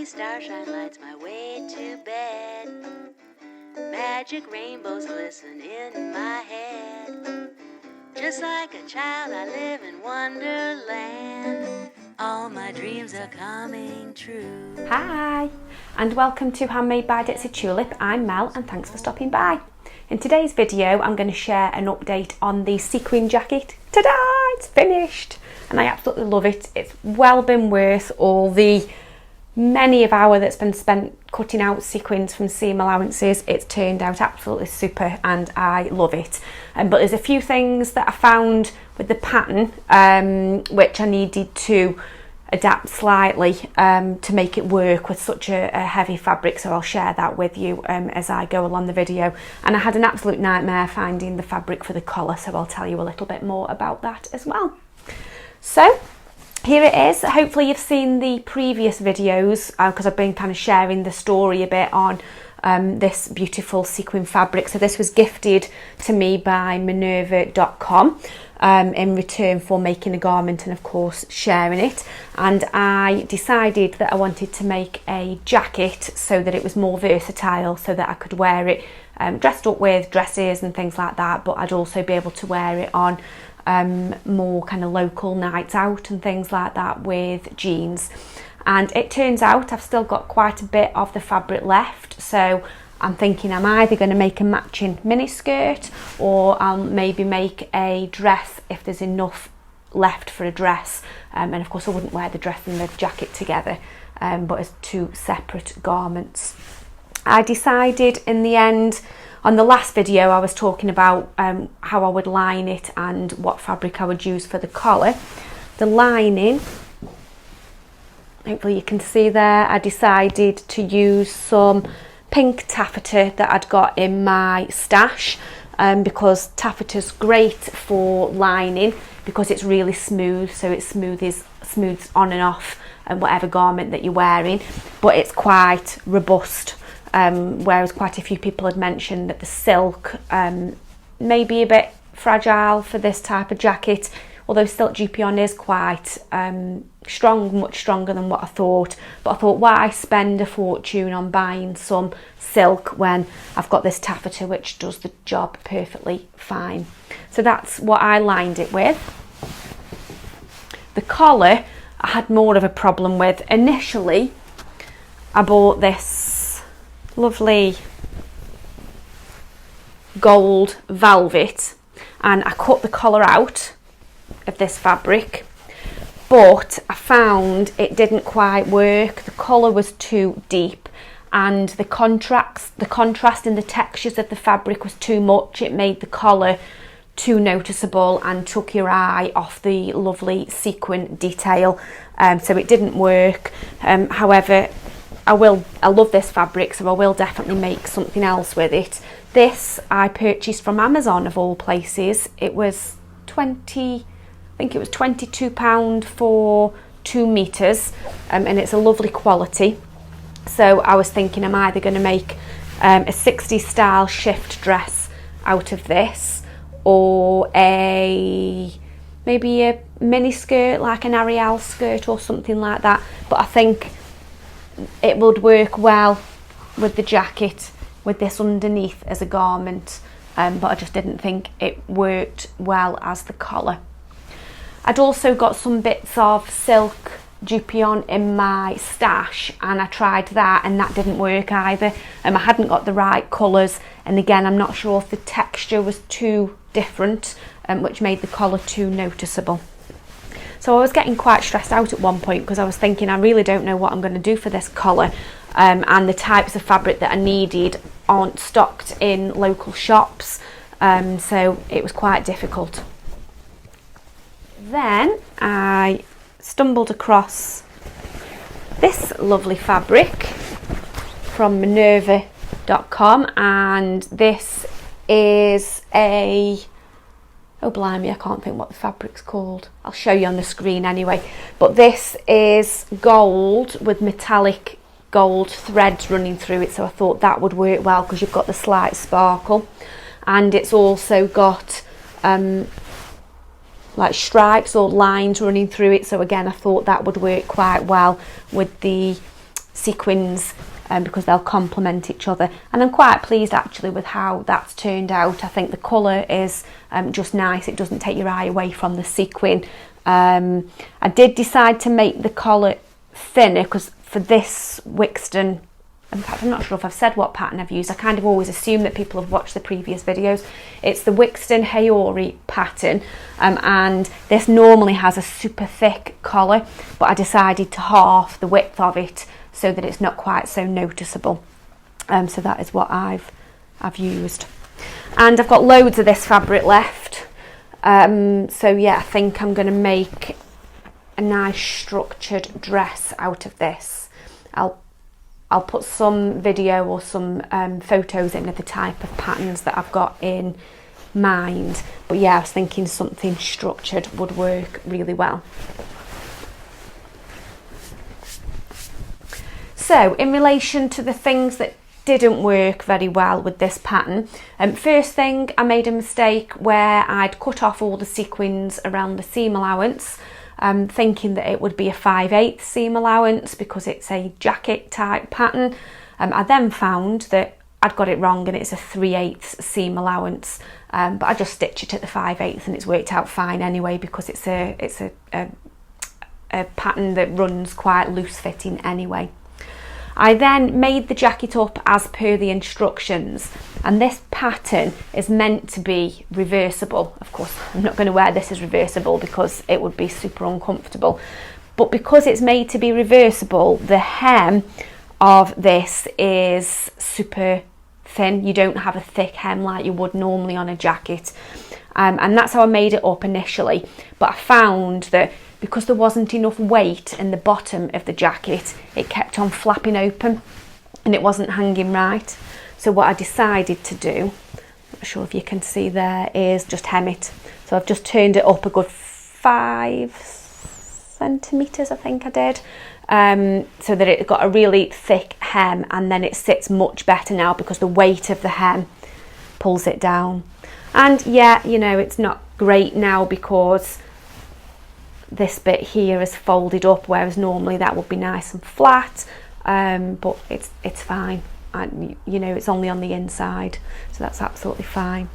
starshine lights my way to bed. Magic rainbows glisten in my head. Just like a child I live in Wonderland. All my dreams are coming true. Hi, and welcome to Handmade by Ditsy Tulip. I'm Mel and thanks for stopping by. In today's video I'm going to share an update on the sequin jacket. Ta-da! It's finished and I absolutely love it. It's well been worth all the many of hours that's been spent cutting out sequins from seam allowances. It's turned out absolutely super and I love it. But there's a few things that I found with the pattern which I needed to adapt slightly to make it work with such a heavy fabric, so I'll share that with you as I go along the video. And I had an absolute nightmare finding the fabric for the collar, so I'll tell you a little bit more about that as well. So here it is. Hopefully you've seen the previous videos because I've been kind of sharing the story a bit on this beautiful sequin fabric. So this was gifted to me by Minerva.com in return for making a garment and of course sharing it. And I decided that I wanted to make a jacket so that it was more versatile, so that I could wear it dressed up with dresses and things like that, but I'd also be able to wear it on more kind of local nights out and things like that with jeans. And it turns out I've still got quite a bit of the fabric left, so I'm thinking I'm either going to make a matching mini skirt or I'll maybe make a dress if there's enough left for a dress. And of course I wouldn't wear the dress and the jacket together, but as two separate garments. I decided in the end, on the last video I was talking about how I would line it and what fabric I would use for the collar. The lining, hopefully you can see there, I decided to use some pink taffeta that I'd got in my stash because taffeta's great for lining because it's really smooth, so it smooths on and off whatever garment that you're wearing, but it's quite robust. Whereas quite a few people had mentioned that the silk may be a bit fragile for this type of jacket, although silk dupion is quite strong, much stronger than what I thought. But I thought, why spend a fortune on buying some silk when I've got this taffeta which does the job perfectly fine. So that's what I lined it with. The collar I had more of a problem with. Initially I bought this lovely gold velvet and I cut the collar out of this fabric, but I found it didn't quite work. The collar was too deep and the contrast in the textures of the fabric was too much. It made the collar too noticeable and took your eye off the lovely sequin detail, so it didn't work. However, I love this fabric, so I will definitely make something else with it. This I purchased from Amazon of all places. It was I think it was £22 for 2 meters, and it's a lovely quality. So I was thinking I'm either going to make a 60s style shift dress out of this, or maybe a mini skirt, like an Ariel skirt or something like that. But I think it would work well with the jacket with this underneath as a garment, but I just didn't think it worked well as the collar. I'd also got some bits of silk dupion in my stash and I tried that and that didn't work either. I hadn't got the right colours, and again I'm not sure if the texture was too different, which made the collar too noticeable. So I was getting quite stressed out at one point because I was thinking I really don't know what I'm going to do for this collar, and the types of fabric that I needed aren't stocked in local shops, so it was quite difficult. Then I stumbled across this lovely fabric from Minerva.com, and this is oh blimey, I can't think what the fabric's called. I'll show you on the screen anyway. But this is gold with metallic gold threads running through it, so I thought that would work well because you've got the slight sparkle, and it's also got like stripes or lines running through it, so again I thought that would work quite well with the sequins because they'll complement each other, and I'm quite pleased actually with how that's turned out. I think the colour is just nice. It doesn't take your eye away from the sequin. I did decide to make the collar thinner because for this Wixton, in fact I'm not sure if I've said what pattern I've used. I kind of always assume that people have watched the previous videos. It's the Wixton-Heirloom pattern, and this normally has a super thick collar, but I decided to halve the width of it so that it's not quite so noticeable. So that is what I've used, and I've got loads of this fabric left. So yeah, I think I'm going to make a nice structured dress out of this. I'll put some video or some photos in of the type of patterns that I've got in mind, but yeah, I was thinking something structured would work really well. So in relation to the things that didn't work very well with this pattern, first thing, I made a mistake where I'd cut off all the sequins around the seam allowance, thinking that it would be a 5/8 seam allowance because it's a jacket type pattern. I then found that I'd got it wrong and it's a 3/8 seam allowance, but I just stitch it at the 5/8 and it's worked out fine anyway because it's a pattern that runs quite loose fitting anyway. I then made the jacket up as per the instructions, and this pattern is meant to be reversible. Of course, I'm not going to wear this as reversible because it would be super uncomfortable, but because it's made to be reversible, the hem of this is super thin. You don't have a thick hem like you would normally on a jacket, and that's how I made it up initially. But I found that because there wasn't enough weight in the bottom of the jacket, it kept on flapping open and it wasn't hanging right. So what I decided to do, not sure if you can see there, is just hem it. So I've just turned it up a good 5 centimetres, I think I did, so that it got a really thick hem, and then it sits much better now because the weight of the hem pulls it down. And yeah, you know, it's not great now because this bit here is folded up, whereas normally that would be nice and flat, but it's fine. And you know, it's only on the inside, so that's absolutely fine.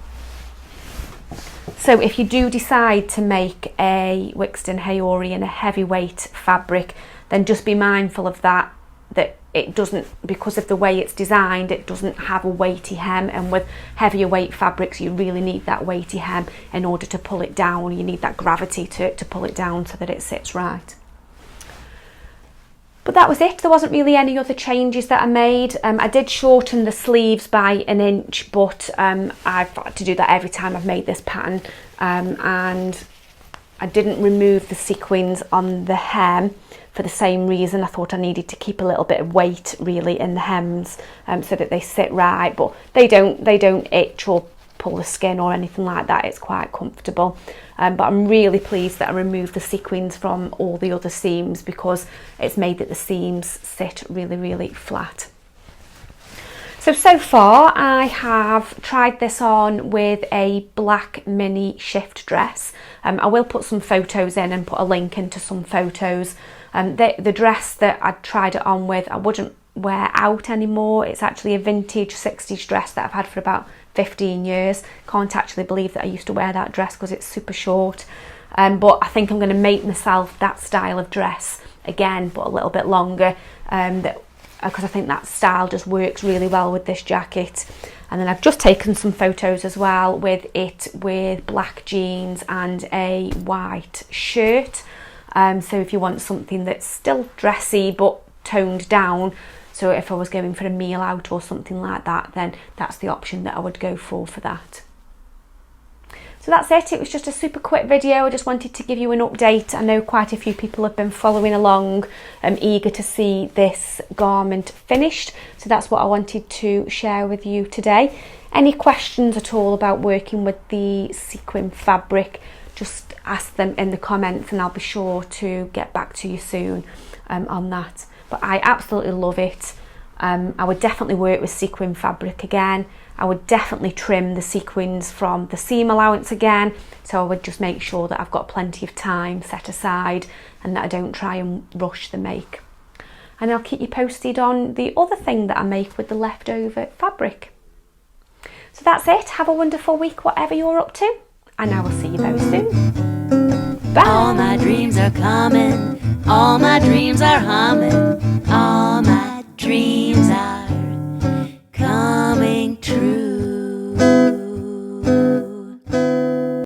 So if you do decide to make a Wixton-Heirloom in a heavyweight fabric, then just be mindful of that it doesn't, because of the way it's designed, it doesn't have a weighty hem, and with heavier weight fabrics you really need that weighty hem in order to pull it down. You need that gravity to pull it down so that it sits right. But that was it. There wasn't really any other changes that I made. I did shorten the sleeves by 1 inch, but I've got to do that every time I've made this pattern, and I didn't remove the sequins on the hem for the same reason. I thought I needed to keep a little bit of weight really in the hems, so that they sit right, but they don't itch or pull the skin or anything like that. It's quite comfortable, but I'm really pleased that I removed the sequins from all the other seams because it's made that the seams sit really flat. So far I have tried this on with a black mini shift dress. I will put some photos in and put a link into some photos. The dress that I tried it on with, I wouldn't wear out anymore. It's actually a vintage 60s dress that I've had for about 15 years. Can't actually believe that I used to wear that dress because it's super short. But I think I'm going to make myself that style of dress again, but a little bit longer, because I think that style just works really well with this jacket. And then I've just taken some photos as well with it with black jeans and a white shirt. So if you want something that's still dressy but toned down, so if I was going for a meal out or something like that, then that's the option that I would go for that. So that's it. It was just a super quick video. I just wanted to give you an update. I know quite a few people have been following along, eager to see this garment finished. So that's what I wanted to share with you today. Any questions at all about working with the sequin fabric, just ask them in the comments and I'll be sure to get back to you soon on that. But I absolutely love it. I would definitely work with sequin fabric again. I would definitely trim the sequins from the seam allowance again, so I would just make sure that I've got plenty of time set aside and that I don't try and rush the make. and I'll keep you posted on the other thing that I make with the leftover fabric. So that's it. Have a wonderful week, whatever you're up to, and I will see you very soon. Bye. All my dreams are coming, all my dreams are humming, all my dreams are